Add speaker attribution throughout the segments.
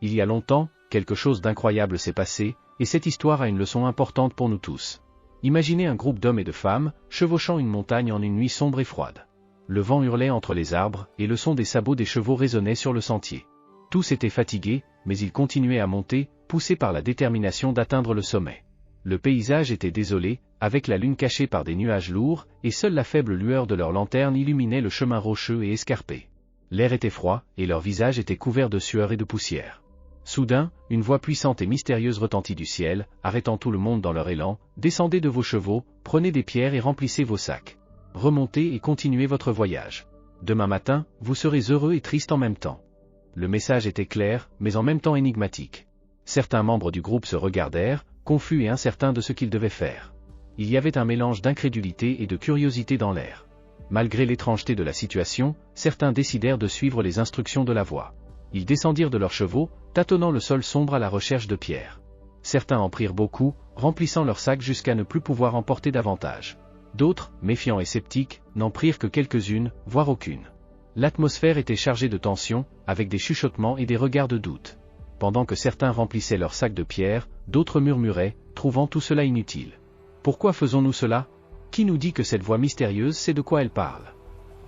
Speaker 1: Il y a longtemps, quelque chose d'incroyable s'est passé, et cette histoire a une leçon importante pour nous tous. Imaginez un groupe d'hommes et de femmes, chevauchant une montagne en une nuit sombre et froide. Le vent hurlait entre les arbres, et le son des sabots des chevaux résonnait sur le sentier. Tous étaient fatigués, mais ils continuaient à monter, poussés par la détermination d'atteindre le sommet. Le paysage était désolé, avec la lune cachée par des nuages lourds, et seule la faible lueur de leur lanterne illuminait le chemin rocheux et escarpé. L'air était froid, et leurs visages étaient couverts de sueur et de poussière. Soudain, une voix puissante et mystérieuse retentit du ciel, arrêtant tout le monde dans leur élan. « Descendez de vos chevaux, prenez des pierres et remplissez vos sacs. Remontez et continuez votre voyage. Demain matin, vous serez heureux et triste en même temps. » Le message était clair, mais en même temps énigmatique. Certains membres du groupe se regardèrent, confus et incertains de ce qu'ils devaient faire. Il y avait un mélange d'incrédulité et de curiosité dans l'air. Malgré l'étrangeté de la situation, certains décidèrent de suivre les instructions de la voix. Ils descendirent de leurs chevaux, tâtonnant le sol sombre à la recherche de pierres. Certains en prirent beaucoup, remplissant leurs sacs jusqu'à ne plus pouvoir en porter davantage. D'autres, méfiants et sceptiques, n'en prirent que quelques-unes, voire aucune. L'atmosphère était chargée de tension, avec des chuchotements et des regards de doute. Pendant que certains remplissaient leurs sacs de pierres, d'autres murmuraient, trouvant tout cela inutile. « Pourquoi faisons-nous cela ? Qui nous dit que cette voix mystérieuse sait de quoi elle parle ?»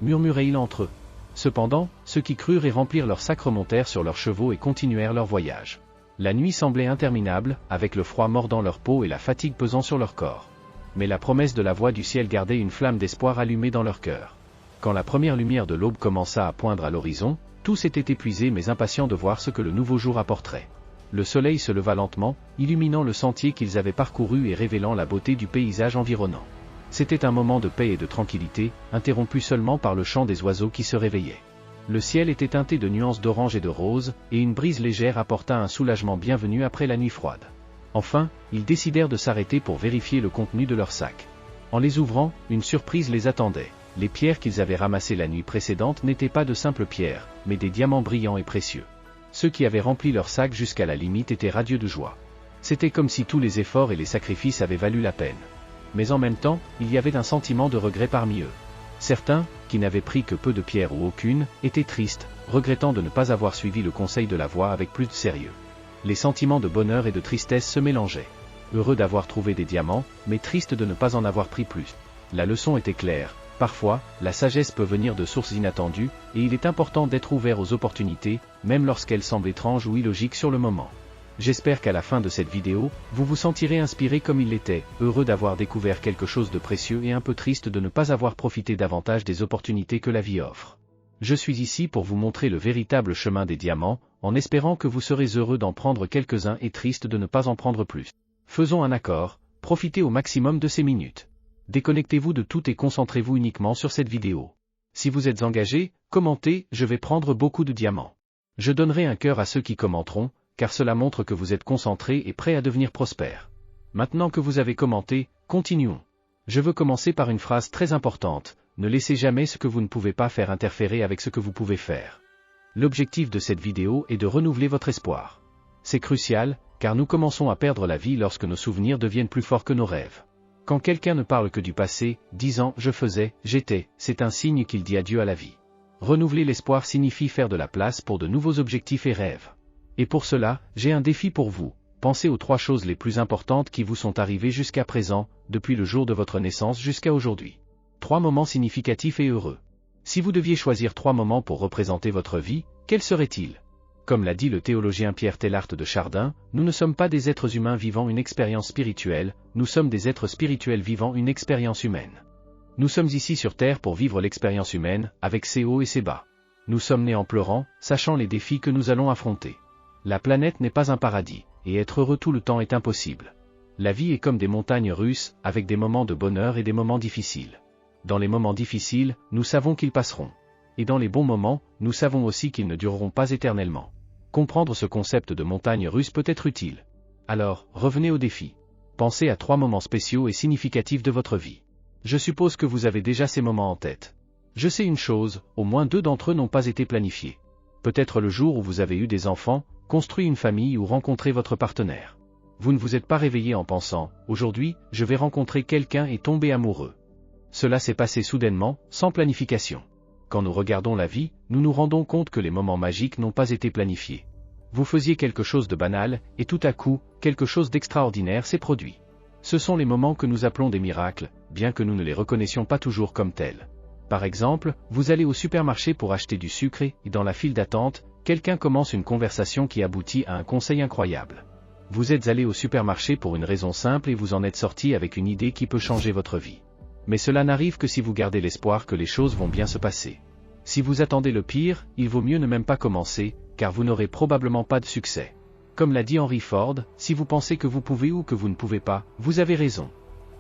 Speaker 1: murmuraient-ils entre eux. Cependant, ceux qui crurent et remplirent leurs sacs remontèrent sur leurs chevaux et continuèrent leur voyage. La nuit semblait interminable, avec le froid mordant leur peau et la fatigue pesant sur leur corps. Mais la promesse de la voix du ciel gardait une flamme d'espoir allumée dans leur cœur. Quand la première lumière de l'aube commença à poindre à l'horizon, tous étaient épuisés mais impatients de voir ce que le nouveau jour apporterait. Le soleil se leva lentement, illuminant le sentier qu'ils avaient parcouru et révélant la beauté du paysage environnant. C'était un moment de paix et de tranquillité, interrompu seulement par le chant des oiseaux qui se réveillaient. Le ciel était teinté de nuances d'orange et de rose, et une brise légère apporta un soulagement bienvenu après la nuit froide. Enfin, ils décidèrent de s'arrêter pour vérifier le contenu de leurs sacs. En les ouvrant, une surprise les attendait. Les pierres qu'ils avaient ramassées la nuit précédente n'étaient pas de simples pierres, mais des diamants brillants et précieux. Ceux qui avaient rempli leurs sacs jusqu'à la limite étaient radieux de joie. C'était comme si tous les efforts et les sacrifices avaient valu la peine. Mais en même temps, il y avait un sentiment de regret parmi eux. Certains, qui n'avaient pris que peu de pierres ou aucune, étaient tristes, regrettant de ne pas avoir suivi le conseil de la voix avec plus de sérieux. Les sentiments de bonheur et de tristesse se mélangeaient. Heureux d'avoir trouvé des diamants, mais tristes de ne pas en avoir pris plus. La leçon était claire. Parfois, la sagesse peut venir de sources inattendues, et il est important d'être ouvert aux opportunités, même lorsqu'elles semblent étranges ou illogiques sur le moment. J'espère qu'à la fin de cette vidéo, vous vous sentirez inspiré comme il l'était, heureux d'avoir découvert quelque chose de précieux et un peu triste de ne pas avoir profité davantage des opportunités que la vie offre. Je suis ici pour vous montrer le véritable chemin des diamants, en espérant que vous serez heureux d'en prendre quelques-uns et triste de ne pas en prendre plus. Faisons un accord, profitez au maximum de ces minutes. Déconnectez-vous de tout et concentrez-vous uniquement sur cette vidéo. Si vous êtes engagé, commentez, je vais prendre beaucoup de diamants. Je donnerai un cœur à ceux qui commenteront, car cela montre que vous êtes concentré et prêt à devenir prospère. Maintenant que vous avez commenté, continuons. Je veux commencer par une phrase très importante, ne laissez jamais ce que vous ne pouvez pas faire interférer avec ce que vous pouvez faire. L'objectif de cette vidéo est de renouveler votre espoir. C'est crucial, car nous commençons à perdre la vie lorsque nos souvenirs deviennent plus forts que nos rêves. Quand quelqu'un ne parle que du passé, disant « je faisais, j'étais », c'est un signe qu'il dit adieu à la vie. Renouveler l'espoir signifie faire de la place pour de nouveaux objectifs et rêves. Et pour cela, j'ai un défi pour vous. Pensez aux 3 choses les plus importantes qui vous sont arrivées jusqu'à présent, depuis le jour de votre naissance jusqu'à aujourd'hui. 3 moments significatifs et heureux. Si vous deviez choisir 3 moments pour représenter votre vie, quels seraient-ils ? Comme l'a dit le théologien Pierre Teilhard de Chardin, nous ne sommes pas des êtres humains vivant une expérience spirituelle, nous sommes des êtres spirituels vivant une expérience humaine. Nous sommes ici sur Terre pour vivre l'expérience humaine, avec ses hauts et ses bas. Nous sommes nés en pleurant, sachant les défis que nous allons affronter. La planète n'est pas un paradis, et être heureux tout le temps est impossible. La vie est comme des montagnes russes, avec des moments de bonheur et des moments difficiles. Dans les moments difficiles, nous savons qu'ils passeront. Et dans les bons moments, nous savons aussi qu'ils ne dureront pas éternellement. Comprendre ce concept de montagne russe peut être utile. Alors, revenez au défi. Pensez à 3 moments spéciaux et significatifs de votre vie. Je suppose que vous avez déjà ces moments en tête. Je sais une chose, au moins 2 d'entre eux n'ont pas été planifiés. Peut-être le jour où vous avez eu des enfants, construit une famille ou rencontré votre partenaire. Vous ne vous êtes pas réveillé en pensant « Aujourd'hui, je vais rencontrer quelqu'un et tomber amoureux ». Cela s'est passé soudainement, sans planification. Quand nous regardons la vie, nous nous rendons compte que les moments magiques n'ont pas été planifiés. Vous faisiez quelque chose de banal, et tout à coup, quelque chose d'extraordinaire s'est produit. Ce sont les moments que nous appelons des miracles, bien que nous ne les reconnaissions pas toujours comme tels. Par exemple, vous allez au supermarché pour acheter du sucre et, dans la file d'attente, quelqu'un commence une conversation qui aboutit à un conseil incroyable. Vous êtes allé au supermarché pour une raison simple et vous en êtes sorti avec une idée qui peut changer votre vie. Mais cela n'arrive que si vous gardez l'espoir que les choses vont bien se passer. Si vous attendez le pire, il vaut mieux ne même pas commencer, car vous n'aurez probablement pas de succès. Comme l'a dit Henry Ford, si vous pensez que vous pouvez ou que vous ne pouvez pas, vous avez raison.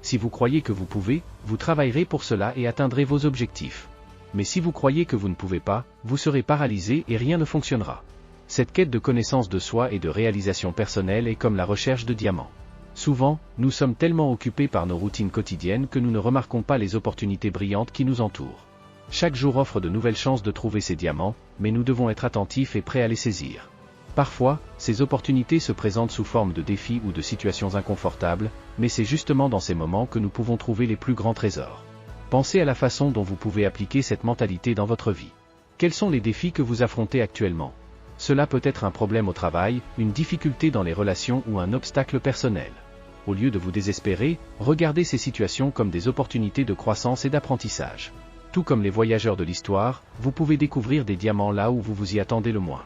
Speaker 1: Si vous croyez que vous pouvez, vous travaillerez pour cela et atteindrez vos objectifs. Mais si vous croyez que vous ne pouvez pas, vous serez paralysé et rien ne fonctionnera. Cette quête de connaissance de soi et de réalisation personnelle est comme la recherche de diamants. Souvent, nous sommes tellement occupés par nos routines quotidiennes que nous ne remarquons pas les opportunités brillantes qui nous entourent. Chaque jour offre de nouvelles chances de trouver ces diamants, mais nous devons être attentifs et prêts à les saisir. Parfois, ces opportunités se présentent sous forme de défis ou de situations inconfortables, mais c'est justement dans ces moments que nous pouvons trouver les plus grands trésors. Pensez à la façon dont vous pouvez appliquer cette mentalité dans votre vie. Quels sont les défis que vous affrontez actuellement ? Cela peut être un problème au travail, une difficulté dans les relations ou un obstacle personnel. Au lieu de vous désespérer, regardez ces situations comme des opportunités de croissance et d'apprentissage. Tout comme les voyageurs de l'histoire, vous pouvez découvrir des diamants là où vous vous y attendez le moins.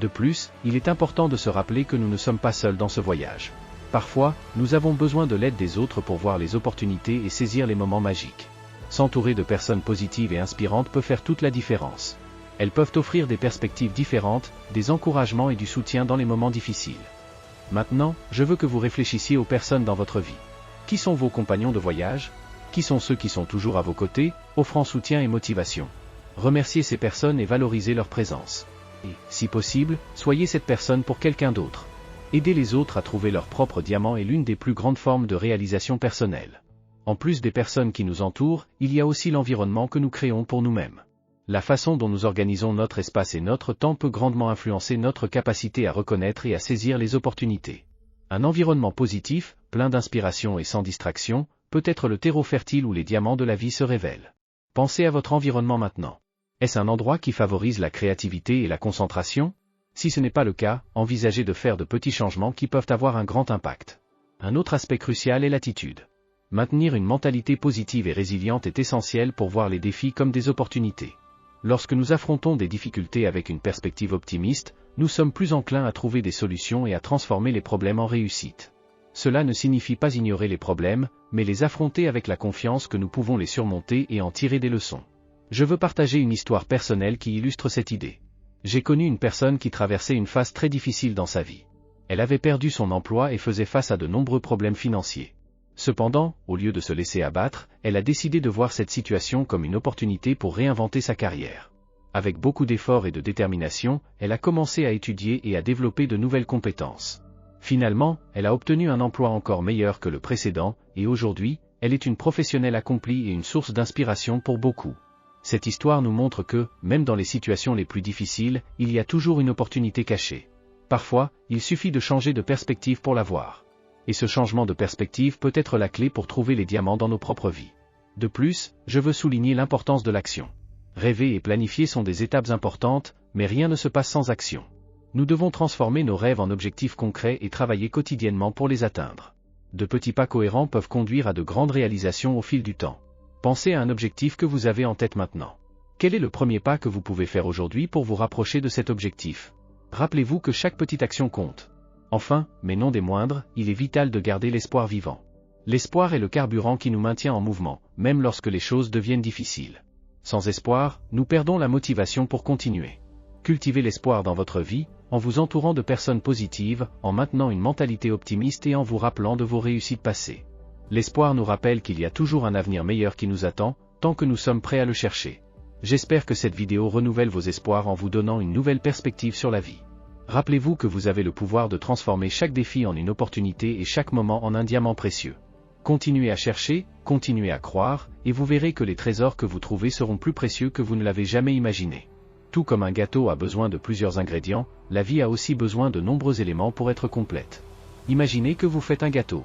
Speaker 1: De plus, il est important de se rappeler que nous ne sommes pas seuls dans ce voyage. Parfois, nous avons besoin de l'aide des autres pour voir les opportunités et saisir les moments magiques. S'entourer de personnes positives et inspirantes peut faire toute la différence. Elles peuvent offrir des perspectives différentes, des encouragements et du soutien dans les moments difficiles. Maintenant, je veux que vous réfléchissiez aux personnes dans votre vie. Qui sont vos compagnons de voyage ? Qui sont ceux qui sont toujours à vos côtés, offrant soutien et motivation ? Remerciez ces personnes et valorisez leur présence. Et, si possible, soyez cette personne pour quelqu'un d'autre. Aider les autres à trouver leur propre diamant est l'une des plus grandes formes de réalisation personnelle. En plus des personnes qui nous entourent, il y a aussi l'environnement que nous créons pour nous-mêmes. La façon dont nous organisons notre espace et notre temps peut grandement influencer notre capacité à reconnaître et à saisir les opportunités. Un environnement positif, plein d'inspiration et sans distraction, peut être le terreau fertile où les diamants de la vie se révèlent. Pensez à votre environnement maintenant. Est-ce un endroit qui favorise la créativité et la concentration ? Si ce n'est pas le cas, envisagez de faire de petits changements qui peuvent avoir un grand impact. Un autre aspect crucial est l'attitude. Maintenir une mentalité positive et résiliente est essentiel pour voir les défis comme des opportunités. Lorsque nous affrontons des difficultés avec une perspective optimiste, nous sommes plus enclins à trouver des solutions et à transformer les problèmes en réussite. Cela ne signifie pas ignorer les problèmes, mais les affronter avec la confiance que nous pouvons les surmonter et en tirer des leçons. Je veux partager une histoire personnelle qui illustre cette idée. J'ai connu une personne qui traversait une phase très difficile dans sa vie. Elle avait perdu son emploi et faisait face à de nombreux problèmes financiers. Cependant, au lieu de se laisser abattre, elle a décidé de voir cette situation comme une opportunité pour réinventer sa carrière. Avec beaucoup d'efforts et de détermination, elle a commencé à étudier et à développer de nouvelles compétences. Finalement, elle a obtenu un emploi encore meilleur que le précédent, et aujourd'hui, elle est une professionnelle accomplie et une source d'inspiration pour beaucoup. Cette histoire nous montre que, même dans les situations les plus difficiles, il y a toujours une opportunité cachée. Parfois, il suffit de changer de perspective pour la voir. Et ce changement de perspective peut être la clé pour trouver les diamants dans nos propres vies. De plus, je veux souligner l'importance de l'action. Rêver et planifier sont des étapes importantes, mais rien ne se passe sans action. Nous devons transformer nos rêves en objectifs concrets et travailler quotidiennement pour les atteindre. De petits pas cohérents peuvent conduire à de grandes réalisations au fil du temps. Pensez à un objectif que vous avez en tête maintenant. Quel est le premier pas que vous pouvez faire aujourd'hui pour vous rapprocher de cet objectif ? Rappelez-vous que chaque petite action compte. Enfin, mais non des moindres, il est vital de garder l'espoir vivant. L'espoir est le carburant qui nous maintient en mouvement, même lorsque les choses deviennent difficiles. Sans espoir, nous perdons la motivation pour continuer. Cultivez l'espoir dans votre vie, en vous entourant de personnes positives, en maintenant une mentalité optimiste et en vous rappelant de vos réussites passées. L'espoir nous rappelle qu'il y a toujours un avenir meilleur qui nous attend, tant que nous sommes prêts à le chercher. J'espère que cette vidéo renouvelle vos espoirs en vous donnant une nouvelle perspective sur la vie. Rappelez-vous que vous avez le pouvoir de transformer chaque défi en une opportunité et chaque moment en un diamant précieux. Continuez à chercher, continuez à croire, et vous verrez que les trésors que vous trouvez seront plus précieux que vous ne l'avez jamais imaginé. Tout comme un gâteau a besoin de plusieurs ingrédients, la vie a aussi besoin de nombreux éléments pour être complète. Imaginez que vous faites un gâteau.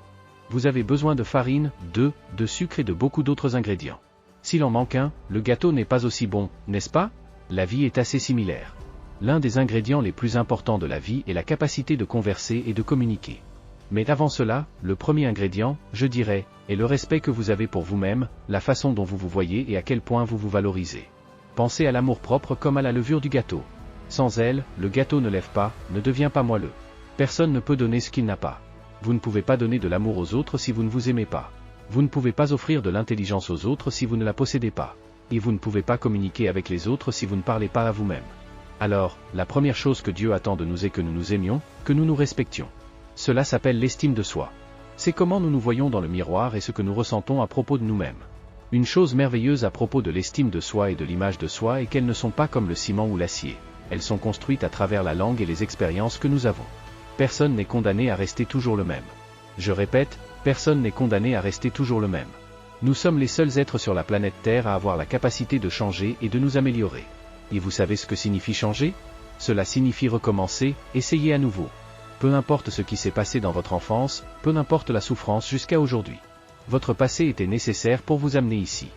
Speaker 1: Vous avez besoin de farine, d'œufs, de sucre et de beaucoup d'autres ingrédients. S'il en manque un, le gâteau n'est pas aussi bon, n'est-ce pas ? La vie est assez similaire. l'un des ingrédients les plus importants de la vie est la capacité de converser et de communiquer. Mais avant cela, le premier ingrédient, je dirais, est le respect que vous avez pour vous-même, la façon dont vous vous voyez et à quel point vous vous valorisez. Pensez à l'amour-propre comme à la levure du gâteau. Sans elle, le gâteau ne lève pas, ne devient pas moelleux. Personne ne peut donner ce qu'il n'a pas. Vous ne pouvez pas donner de l'amour aux autres si vous ne vous aimez pas. Vous ne pouvez pas offrir de l'intelligence aux autres si vous ne la possédez pas. Et vous ne pouvez pas communiquer avec les autres si vous ne parlez pas à vous-même. Alors, la première chose que Dieu attend de nous est que nous nous aimions, que nous nous respections. Cela s'appelle l'estime de soi. C'est comment nous nous voyons dans le miroir et ce que nous ressentons à propos de nous-mêmes. Une chose merveilleuse à propos de l'estime de soi et de l'image de soi est qu'elles ne sont pas comme le ciment ou l'acier. Elles sont construites à travers la langue et les expériences que nous avons. Personne n'est condamné à rester toujours le même. Je répète, personne n'est condamné à rester toujours le même. Nous sommes les seuls êtres sur la planète Terre à avoir la capacité de changer et de nous améliorer. Et vous savez ce que signifie changer? Cela signifie recommencer, essayer à nouveau. Peu importe ce qui s'est passé dans votre enfance, peu importe la souffrance jusqu'à aujourd'hui. Votre passé était nécessaire pour vous amener ici.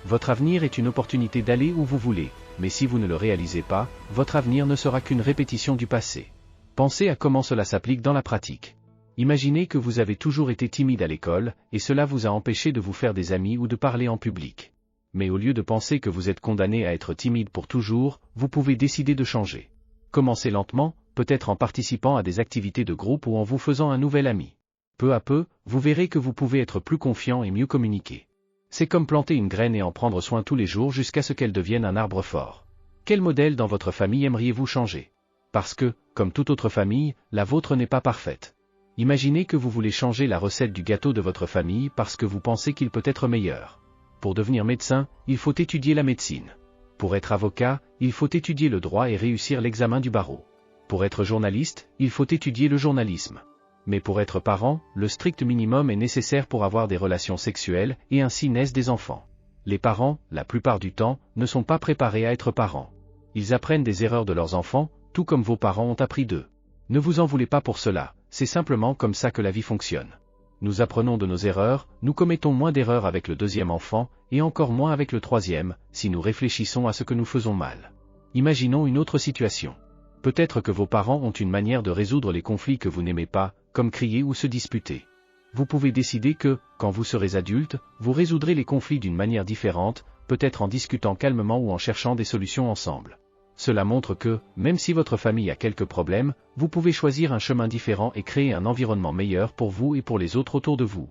Speaker 1: Votre avenir est une opportunité d'aller où vous voulez, mais si vous ne le réalisez pas, votre avenir ne sera qu'une répétition du passé. Pensez à comment cela s'applique dans la pratique. Imaginez que vous avez toujours été timide à l'école, et cela vous a empêché de vous faire des amis ou de parler en public. Mais au lieu de penser que vous êtes condamné à être timide pour toujours, vous pouvez décider de changer. Commencez lentement, peut-être en participant à des activités de groupe ou en vous faisant un nouvel ami. Peu à peu, vous verrez que vous pouvez être plus confiant et mieux communiquer. C'est comme planter une graine et en prendre soin tous les jours jusqu'à ce qu'elle devienne un arbre fort. Quel modèle dans votre famille aimeriez-vous changer? Parce que, comme toute autre famille, la vôtre n'est pas parfaite. Imaginez que vous voulez changer la recette du gâteau de votre famille parce que vous pensez qu'il peut être meilleur. Pour devenir médecin, il faut étudier la médecine. Pour être avocat, il faut étudier le droit et réussir l'examen du barreau. Pour être journaliste, il faut étudier le journalisme. Mais pour être parent, le strict minimum est nécessaire pour avoir des relations sexuelles, et ainsi naissent des enfants. Les parents, la plupart du temps, ne sont pas préparés à être parents. Ils apprennent des erreurs de leurs enfants, tout comme vos parents ont appris d'eux. Ne vous en voulez pas pour cela, c'est simplement comme ça que la vie fonctionne. Nous apprenons de nos erreurs, nous commettons moins d'erreurs avec le deuxième enfant, et encore moins avec le troisième, si nous réfléchissons à ce que nous faisons mal. Imaginons une autre situation. Peut-être que vos parents ont une manière de résoudre les conflits que vous n'aimez pas, comme crier ou se disputer. Vous pouvez décider que, quand vous serez adulte, vous résoudrez les conflits d'une manière différente, peut-être en discutant calmement ou en cherchant des solutions ensemble. Cela montre que, même si votre famille a quelques problèmes, vous pouvez choisir un chemin différent et créer un environnement meilleur pour vous et pour les autres autour de vous.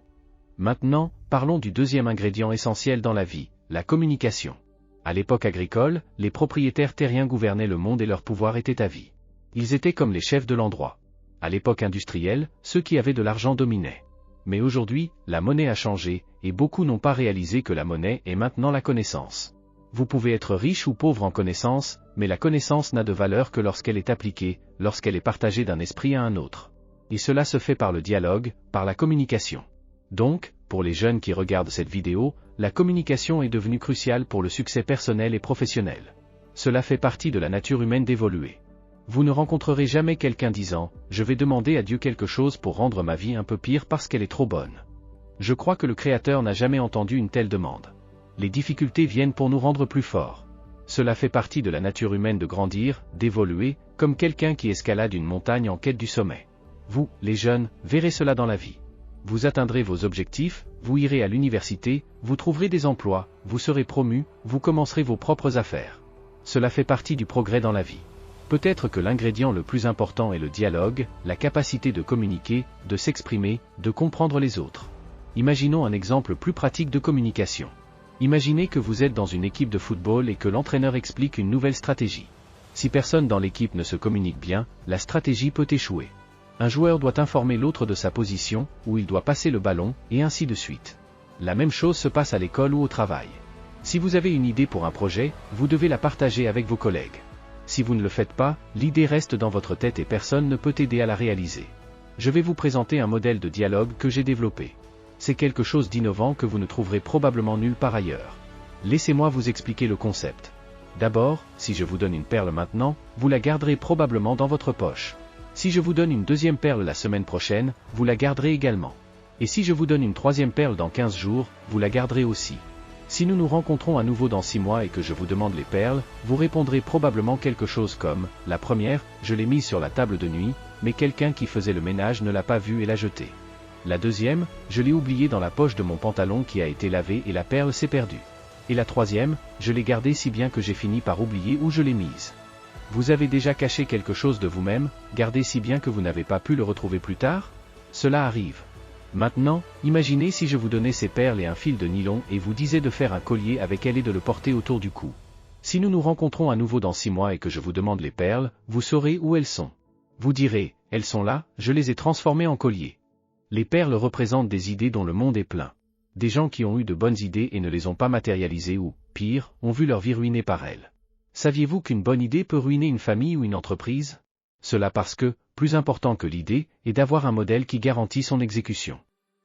Speaker 1: Maintenant, parlons du deuxième ingrédient essentiel dans la vie, la communication. À l'époque agricole, les propriétaires terriens gouvernaient le monde et leur pouvoir était à vie. Ils étaient comme les chefs de l'endroit. À l'époque industrielle, ceux qui avaient de l'argent dominaient. Mais aujourd'hui, la monnaie a changé, et beaucoup n'ont pas réalisé que la monnaie est maintenant la connaissance. Vous pouvez être riche ou pauvre en connaissance, mais la connaissance n'a de valeur que lorsqu'elle est appliquée, lorsqu'elle est partagée d'un esprit à un autre. Et cela se fait par le dialogue, par la communication. Donc, pour les jeunes qui regardent cette vidéo, la communication est devenue cruciale pour le succès personnel et professionnel. Cela fait partie de la nature humaine d'évoluer. Vous ne rencontrerez jamais quelqu'un disant « Je vais demander à Dieu quelque chose pour rendre ma vie un peu pire parce qu'elle est trop bonne ». Je crois que le Créateur n'a jamais entendu une telle demande. Les difficultés viennent pour nous rendre plus forts. Cela fait partie de la nature humaine de grandir, d'évoluer, comme quelqu'un qui escalade une montagne en quête du sommet. Vous, les jeunes, verrez cela dans la vie. Vous atteindrez vos objectifs, vous irez à l'université, vous trouverez des emplois, vous serez promu, vous commencerez vos propres affaires. Cela fait partie du progrès dans la vie. Peut-être que l'ingrédient le plus important est le dialogue, la capacité de communiquer, de s'exprimer, de comprendre les autres. Imaginons un exemple plus pratique de communication. Imaginez que vous êtes dans une équipe de football et que l'entraîneur explique une nouvelle stratégie. Si personne dans l'équipe ne se communique bien, la stratégie peut échouer. Un joueur doit informer l'autre de sa position, où il doit passer le ballon, et ainsi de suite. La même chose se passe à l'école ou au travail. Si vous avez une idée pour un projet, vous devez la partager avec vos collègues. Si vous ne le faites pas, l'idée reste dans votre tête et personne ne peut aider à la réaliser. Je vais vous présenter un modèle de dialogue que j'ai développé. C'est quelque chose d'innovant que vous ne trouverez probablement nulle part ailleurs. Laissez-moi vous expliquer le concept. D'abord, si je vous donne une perle maintenant, vous la garderez probablement dans votre poche. Si je vous donne une deuxième perle la semaine prochaine, vous la garderez également. Et si je vous donne une troisième perle dans 15 jours, vous la garderez aussi. Si nous nous rencontrons à nouveau dans 6 mois et que je vous demande les perles, vous répondrez probablement quelque chose comme « La première, je l'ai mise sur la table de nuit, mais quelqu'un qui faisait le ménage ne l'a pas vue et l'a jetée. La deuxième, je l'ai oubliée dans la poche de mon pantalon qui a été lavé et la perle s'est perdue. Et la troisième, je l'ai gardée si bien que j'ai fini par oublier où je l'ai mise. » Vous avez déjà caché quelque chose de vous-même, gardé si bien que vous n'avez pas pu le retrouver plus tard? Cela arrive. Maintenant, imaginez si je vous donnais ces perles et un fil de nylon et vous disais de faire un collier avec elles et de le porter autour du cou. Si nous nous rencontrons à nouveau dans 6 mois et que je vous demande les perles, vous saurez où elles sont. Vous direz, elles sont là, je les ai transformées en collier. Les perles représentent des idées dont le monde est plein. Des gens qui ont eu de bonnes idées et ne les ont pas matérialisées ou, pire, ont vu leur vie ruinée par elles. Saviez-vous qu'une bonne idée peut ruiner une famille ou une entreprise? Cela parce que, plus important que l'idée, est d'avoir un modèle qui garantit son exécution.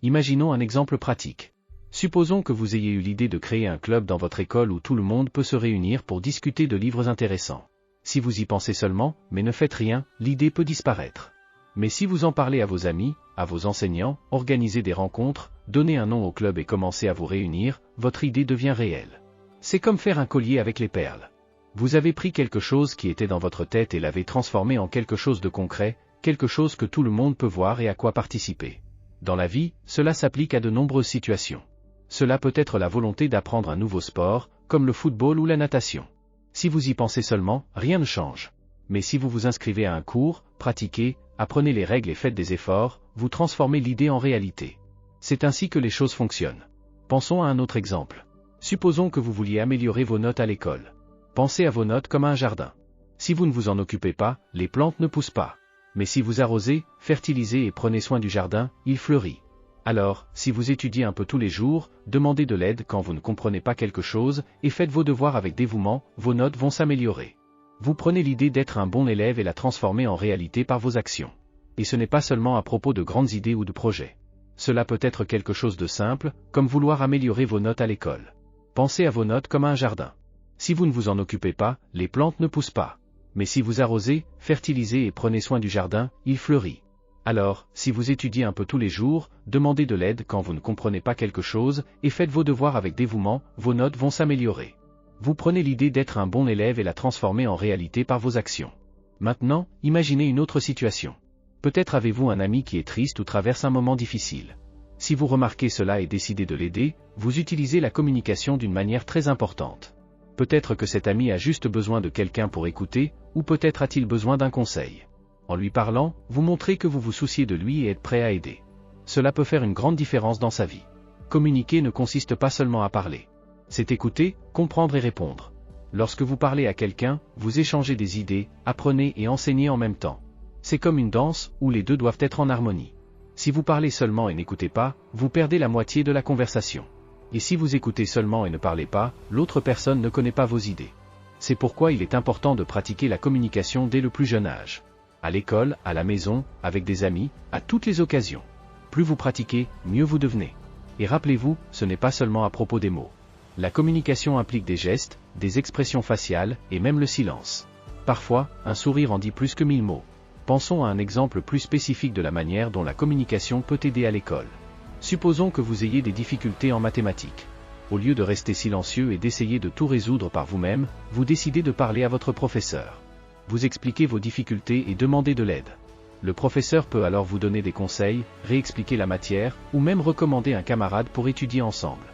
Speaker 1: Imaginons un exemple pratique. Supposons que vous ayez eu l'idée de créer un club dans votre école où tout le monde peut se réunir pour discuter de livres intéressants. Si vous y pensez seulement, mais ne faites rien, l'idée peut disparaître. Mais si vous en parlez à vos amis, à vos enseignants, organisez des rencontres, donnez un nom au club et commencez à vous réunir, votre idée devient réelle. C'est comme faire un collier avec les perles. Vous avez pris quelque chose qui était dans votre tête et l'avez transformé en quelque chose de concret, quelque chose que tout le monde peut voir et à quoi participer. Dans la vie, cela s'applique à de nombreuses situations. Cela peut être la volonté d'apprendre un nouveau sport, comme le football ou la natation. Si vous y pensez seulement, rien ne change. Mais si vous vous inscrivez à un cours, pratiquez, apprenez les règles et faites des efforts, vous transformez l'idée en réalité. C'est ainsi que les choses fonctionnent. Pensons à un autre exemple. Supposons que vous vouliez améliorer vos notes à l'école. Pensez à vos notes comme à un jardin. Si vous ne vous en occupez pas, les plantes ne poussent pas. Mais si vous arrosez, fertilisez et prenez soin du jardin, il fleurit. Alors, si vous étudiez un peu tous les jours, demandez de l'aide quand vous ne comprenez pas quelque chose, et faites vos devoirs avec dévouement, vos notes vont s'améliorer. Vous prenez l'idée d'être un bon élève et la transformez en réalité par vos actions. Et ce n'est pas seulement à propos de grandes idées ou de projets. Cela peut être quelque chose de simple, comme vouloir améliorer vos notes à l'école. Pensez à vos notes comme à un jardin. Si vous ne vous en occupez pas, les plantes ne poussent pas. Mais si vous arrosez, fertilisez et prenez soin du jardin, il fleurit. Alors, si vous étudiez un peu tous les jours, demandez de l'aide quand vous ne comprenez pas quelque chose, et faites vos devoirs avec dévouement, vos notes vont s'améliorer. Vous prenez l'idée d'être un bon élève et la transformez en réalité par vos actions. Maintenant, imaginez une autre situation. Peut-être avez-vous un ami qui est triste ou traverse un moment difficile. Si vous remarquez cela et décidez de l'aider, vous utilisez la communication d'une manière très importante. Peut-être que cet ami a juste besoin de quelqu'un pour écouter, ou peut-être a-t-il besoin d'un conseil. En lui parlant, vous montrez que vous vous souciez de lui et êtes prêt à aider. Cela peut faire une grande différence dans sa vie. Communiquer ne consiste pas seulement à parler. C'est écouter, comprendre et répondre. Lorsque vous parlez à quelqu'un, vous échangez des idées, apprenez et enseignez en même temps. C'est comme une danse, où les deux doivent être en harmonie. Si vous parlez seulement et n'écoutez pas, vous perdez la moitié de la conversation. Et si vous écoutez seulement et ne parlez pas, l'autre personne ne connaît pas vos idées. C'est pourquoi il est important de pratiquer la communication dès le plus jeune âge. À l'école, à la maison, avec des amis, à toutes les occasions. Plus vous pratiquez, mieux vous devenez. Et rappelez-vous, ce n'est pas seulement à propos des mots. La communication implique des gestes, des expressions faciales, et même le silence. Parfois, un sourire en dit plus que 1000 mots. Pensons à un exemple plus spécifique de la manière dont la communication peut aider à l'école. Supposons que vous ayez des difficultés en mathématiques. Au lieu de rester silencieux et d'essayer de tout résoudre par vous-même, vous décidez de parler à votre professeur. Vous expliquez vos difficultés et demandez de l'aide. Le professeur peut alors vous donner des conseils, réexpliquer la matière, ou même recommander un camarade pour étudier ensemble.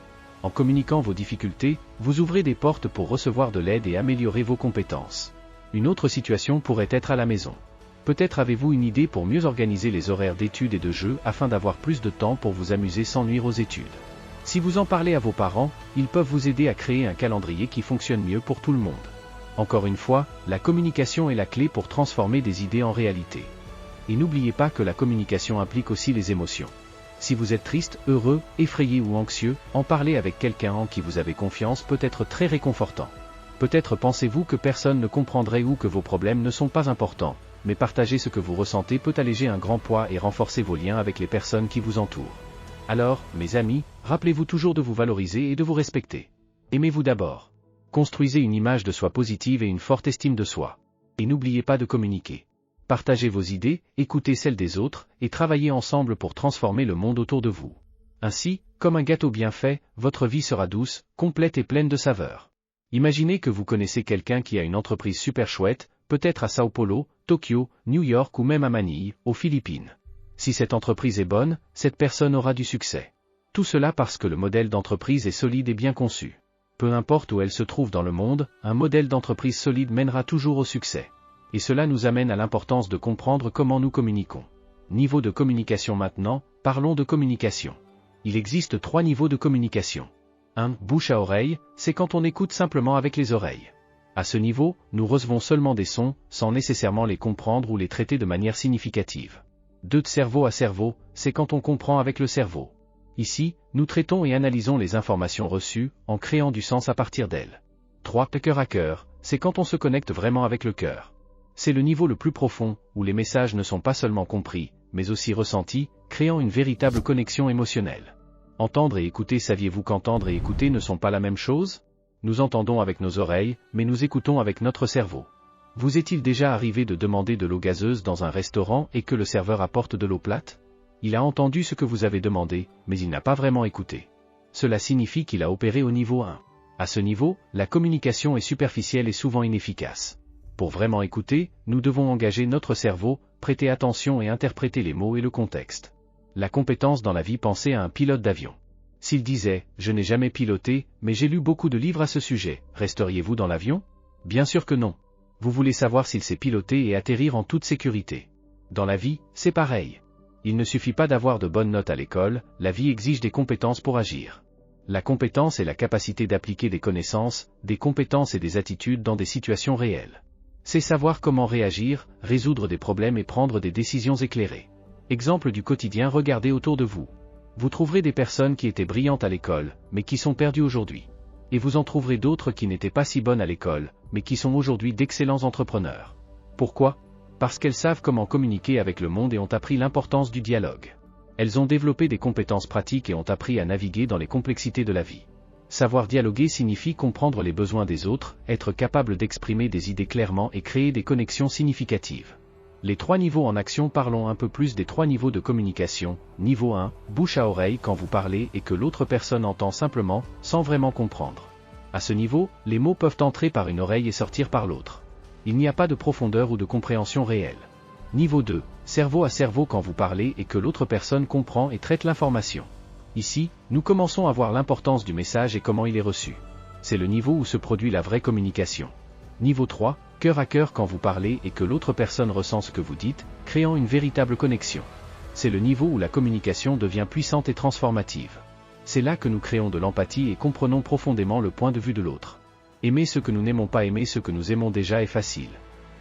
Speaker 1: En communiquant vos difficultés, vous ouvrez des portes pour recevoir de l'aide et améliorer vos compétences. Une autre situation pourrait être à la maison. Peut-être avez-vous une idée pour mieux organiser les horaires d'études et de jeux afin d'avoir plus de temps pour vous amuser sans nuire aux études. Si vous en parlez à vos parents, ils peuvent vous aider à créer un calendrier qui fonctionne mieux pour tout le monde. Encore une fois, la communication est la clé pour transformer des idées en réalité. Et n'oubliez pas que la communication implique aussi les émotions. Si vous êtes triste, heureux, effrayé ou anxieux, en parler avec quelqu'un en qui vous avez confiance peut être très réconfortant. Peut-être pensez-vous que personne ne comprendrait ou que vos problèmes ne sont pas importants, mais partager ce que vous ressentez peut alléger un grand poids et renforcer vos liens avec les personnes qui vous entourent. Alors, mes amis, rappelez-vous toujours de vous valoriser et de vous respecter. Aimez-vous d'abord. Construisez une image de soi positive et une forte estime de soi. Et n'oubliez pas de communiquer. Partagez vos idées, écoutez celles des autres, et travaillez ensemble pour transformer le monde autour de vous. Ainsi, comme un gâteau bien fait, votre vie sera douce, complète et pleine de saveurs. Imaginez que vous connaissez quelqu'un qui a une entreprise super chouette, peut-être à Sao Paulo, Tokyo, New York ou même à Manille, aux Philippines. Si cette entreprise est bonne, cette personne aura du succès. Tout cela parce que le modèle d'entreprise est solide et bien conçu. Peu importe où elle se trouve dans le monde, un modèle d'entreprise solide mènera toujours au succès. Et cela nous amène à l'importance de comprendre comment nous communiquons. Niveau de communication maintenant, parlons de communication. Il existe 3 niveaux de communication. 1. Bouche à oreille, c'est quand on écoute simplement avec les oreilles. À ce niveau, nous recevons seulement des sons, sans nécessairement les comprendre ou les traiter de manière significative. 2. De cerveau à cerveau, c'est quand on comprend avec le cerveau. Ici, nous traitons et analysons les informations reçues, en créant du sens à partir d'elles. 3. De cœur à cœur, c'est quand on se connecte vraiment avec le cœur. C'est le niveau le plus profond, où les messages ne sont pas seulement compris, mais aussi ressentis, créant une véritable connexion émotionnelle. Entendre et écouter, saviez-vous qu'entendre et écouter ne sont pas la même chose? Nous entendons avec nos oreilles, mais nous écoutons avec notre cerveau. Vous est-il déjà arrivé de demander de l'eau gazeuse dans un restaurant et que le serveur apporte de l'eau plate? Il a entendu ce que vous avez demandé, mais il n'a pas vraiment écouté. Cela signifie qu'il a opéré au niveau 1. À ce niveau, la communication est superficielle et souvent inefficace. Pour vraiment écouter, nous devons engager notre cerveau, prêter attention et interpréter les mots et le contexte. La compétence dans la vie, pensez à un pilote d'avion. S'il disait « Je n'ai jamais piloté, mais j'ai lu beaucoup de livres à ce sujet », resteriez-vous dans l'avion? Bien sûr que non. Vous voulez savoir s'il sait piloter et atterrir en toute sécurité. Dans la vie, c'est pareil. Il ne suffit pas d'avoir de bonnes notes à l'école, la vie exige des compétences pour agir. La compétence est la capacité d'appliquer des connaissances, des compétences et des attitudes dans des situations réelles. C'est savoir comment réagir, résoudre des problèmes et prendre des décisions éclairées. Exemple du quotidien, regardez autour de vous. Vous trouverez des personnes qui étaient brillantes à l'école, mais qui sont perdues aujourd'hui. Et vous en trouverez d'autres qui n'étaient pas si bonnes à l'école, mais qui sont aujourd'hui d'excellents entrepreneurs. Pourquoi? Parce qu'elles savent comment communiquer avec le monde et ont appris l'importance du dialogue. Elles ont développé des compétences pratiques et ont appris à naviguer dans les complexités de la vie. Savoir dialoguer signifie comprendre les besoins des autres, être capable d'exprimer des idées clairement et créer des connexions significatives. Les 3 niveaux en action, parlons un peu plus des 3 niveaux de communication. Niveau 1, bouche à oreille, quand vous parlez et que l'autre personne entend simplement, sans vraiment comprendre. À ce niveau, les mots peuvent entrer par une oreille et sortir par l'autre. Il n'y a pas de profondeur ou de compréhension réelle. Niveau 2, cerveau à cerveau, quand vous parlez et que l'autre personne comprend et traite l'information. Ici, nous commençons à voir l'importance du message et comment il est reçu. C'est le niveau où se produit la vraie communication. Niveau 3, cœur à cœur, quand vous parlez et que l'autre personne ressent ce que vous dites, créant une véritable connexion. C'est le niveau où la communication devient puissante et transformative. C'est là que nous créons de l'empathie et comprenons profondément le point de vue de l'autre. Aimer ce que nous n'aimons pas, aimer ce que nous aimons déjà est facile.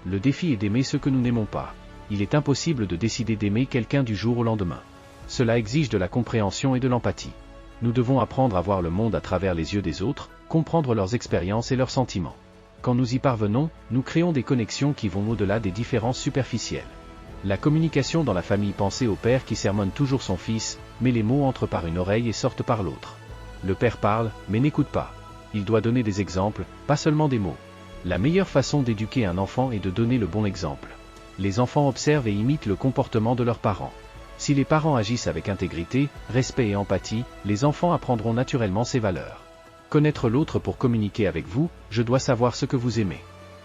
Speaker 1: Le défi est d'aimer ce que nous n'aimons pas. Il est impossible de décider d'aimer quelqu'un du jour au lendemain. Cela exige de la compréhension et de l'empathie. Nous devons apprendre à voir le monde à travers les yeux des autres, comprendre leurs expériences et leurs sentiments. Quand nous y parvenons, nous créons des connexions qui vont au-delà des différences superficielles. La communication dans la famille, pensez au père qui sermonne toujours son fils, mais les mots entrent par une oreille et sortent par l'autre. Le père parle, mais n'écoute pas. Il doit donner des exemples, pas seulement des mots. La meilleure façon d'éduquer un enfant est de donner le bon exemple. Les enfants observent et imitent le comportement de leurs parents. Si les parents agissent avec intégrité, respect et empathie, les enfants apprendront naturellement ces valeurs. Connaître l'autre pour communiquer avec vous, je dois savoir ce que vous aimez.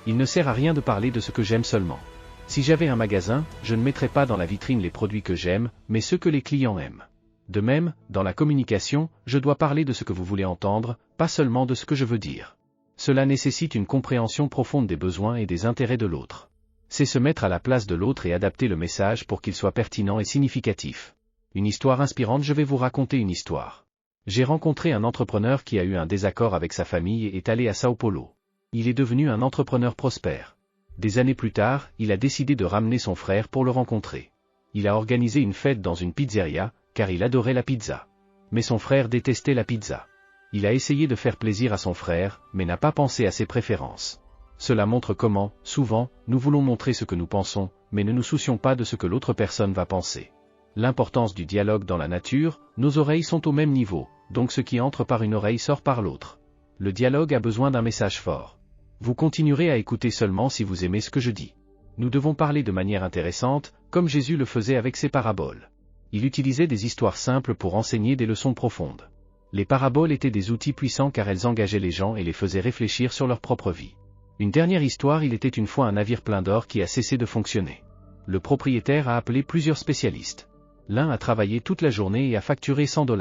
Speaker 1: Il ne sert à rien de parler de ce que j'aime seulement. Si j'avais un magasin, je ne mettrais pas dans la vitrine les produits que j'aime, mais ceux que les clients aiment. De même, dans la communication, je dois parler de ce que vous voulez entendre, pas seulement de ce que je veux dire. Cela nécessite une compréhension profonde des besoins et des intérêts de l'autre. C'est se mettre à la place de l'autre et adapter le message pour qu'il soit pertinent et significatif. Une histoire inspirante, je vais vous raconter une histoire. J'ai rencontré un entrepreneur qui a eu un désaccord avec sa famille et est allé à Sao Paulo. Il est devenu un entrepreneur prospère. Des années plus tard, il a décidé de ramener son frère pour le rencontrer. Il a organisé une fête dans une pizzeria, car il adorait la pizza. Mais son frère détestait la pizza. Il a essayé de faire plaisir à son frère, mais n'a pas pensé à ses préférences. Cela montre comment, souvent, nous voulons montrer ce que nous pensons, mais ne nous soucions pas de ce que l'autre personne va penser. L'importance du dialogue dans la nature, nos oreilles sont au même niveau, donc ce qui entre par une oreille sort par l'autre. Le dialogue a besoin d'un message fort. Vous continuerez à écouter seulement si vous aimez ce que je dis. Nous devons parler de manière intéressante, comme Jésus le faisait avec ses paraboles. Il utilisait des histoires simples pour enseigner des leçons profondes. Les paraboles étaient des outils puissants car elles engageaient les gens et les faisaient réfléchir sur leur propre vie. Une dernière histoire: il était une fois un navire plein d'or qui a cessé de fonctionner. Le propriétaire a appelé plusieurs spécialistes. L'un a travaillé toute la journée et a facturé $100.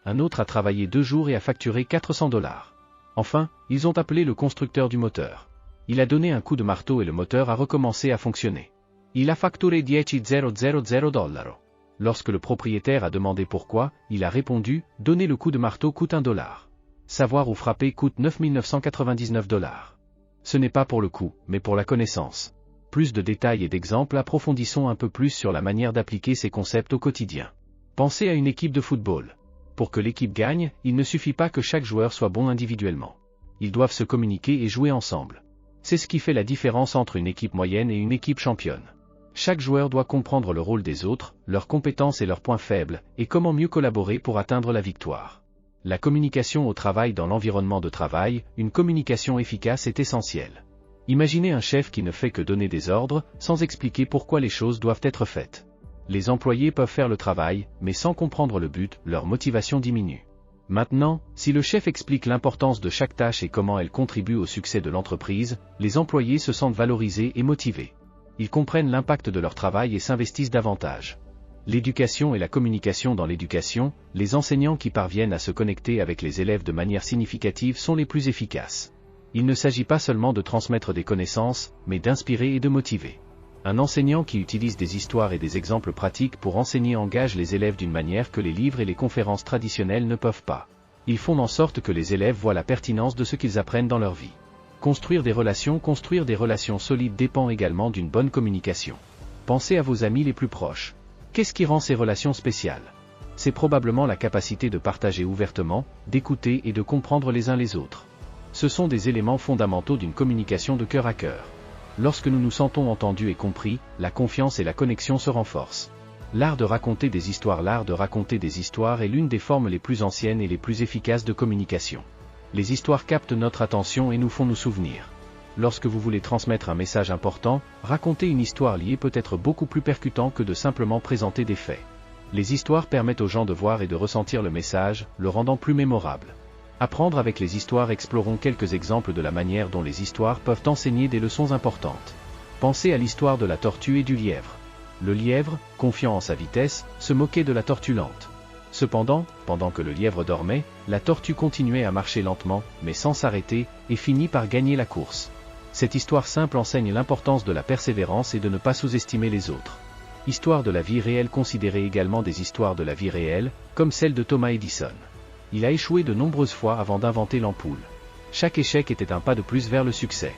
Speaker 1: Un autre a travaillé 2 jours et a facturé $400. Enfin, ils ont appelé le constructeur du moteur. Il a donné un coup de marteau et le moteur a recommencé à fonctionner. Il a facturé $10,000. Lorsque le propriétaire a demandé pourquoi, il a répondu: « Donner le coup de marteau coûte $1. Savoir où frapper coûte $9,999. Ce n'est pas pour le coup, mais pour la connaissance. » Plus de détails et d'exemples: approfondissons un peu plus sur la manière d'appliquer ces concepts au quotidien. Pensez à une équipe de football. Pour que l'équipe gagne, il ne suffit pas que chaque joueur soit bon individuellement. Ils doivent se communiquer et jouer ensemble. C'est ce qui fait la différence entre une équipe moyenne et une équipe championne. Chaque joueur doit comprendre le rôle des autres, leurs compétences et leurs points faibles, et comment mieux collaborer pour atteindre la victoire. La communication au travail: dans l'environnement de travail, une communication efficace est essentielle. Imaginez un chef qui ne fait que donner des ordres, sans expliquer pourquoi les choses doivent être faites. Les employés peuvent faire le travail, mais sans comprendre le but, leur motivation diminue. Maintenant, si le chef explique l'importance de chaque tâche et comment elle contribue au succès de l'entreprise, les employés se sentent valorisés et motivés. Ils comprennent l'impact de leur travail et s'investissent davantage. L'éducation et la communication: dans l'éducation, les enseignants qui parviennent à se connecter avec les élèves de manière significative sont les plus efficaces. Il ne s'agit pas seulement de transmettre des connaissances, mais d'inspirer et de motiver. Un enseignant qui utilise des histoires et des exemples pratiques pour enseigner engage les élèves d'une manière que les livres et les conférences traditionnelles ne peuvent pas. Ils font en sorte que les élèves voient la pertinence de ce qu'ils apprennent dans leur vie. Construire des relations solides dépend également d'une bonne communication. Pensez à vos amis les plus proches. Qu'est-ce qui rend ces relations spéciales? C'est probablement la capacité de partager ouvertement, d'écouter et de comprendre les uns les autres. Ce sont des éléments fondamentaux d'une communication de cœur à cœur. Lorsque nous nous sentons entendus et compris, la confiance et la connexion se renforcent. L'art de raconter des histoires est l'une des formes les plus anciennes et les plus efficaces de communication. Les histoires captent notre attention et nous font nous souvenir. Lorsque vous voulez transmettre un message important, raconter une histoire liée peut être beaucoup plus percutant que de simplement présenter des faits. Les histoires permettent aux gens de voir et de ressentir le message, le rendant plus mémorable. Apprendre avec les histoires: explorons quelques exemples de la manière dont les histoires peuvent enseigner des leçons importantes. Pensez à l'histoire de la tortue et du lièvre. Le lièvre, confiant en sa vitesse, se moquait de la tortue lente. Cependant, pendant que le lièvre dormait, la tortue continuait à marcher lentement, mais sans s'arrêter, et finit par gagner la course. Cette histoire simple enseigne l'importance de la persévérance et de ne pas sous-estimer les autres. Histoire de la vie réelle: considérez également des histoires de la vie réelle, comme celle de Thomas Edison. Il a échoué de nombreuses fois avant d'inventer l'ampoule. Chaque échec était un pas de plus vers le succès.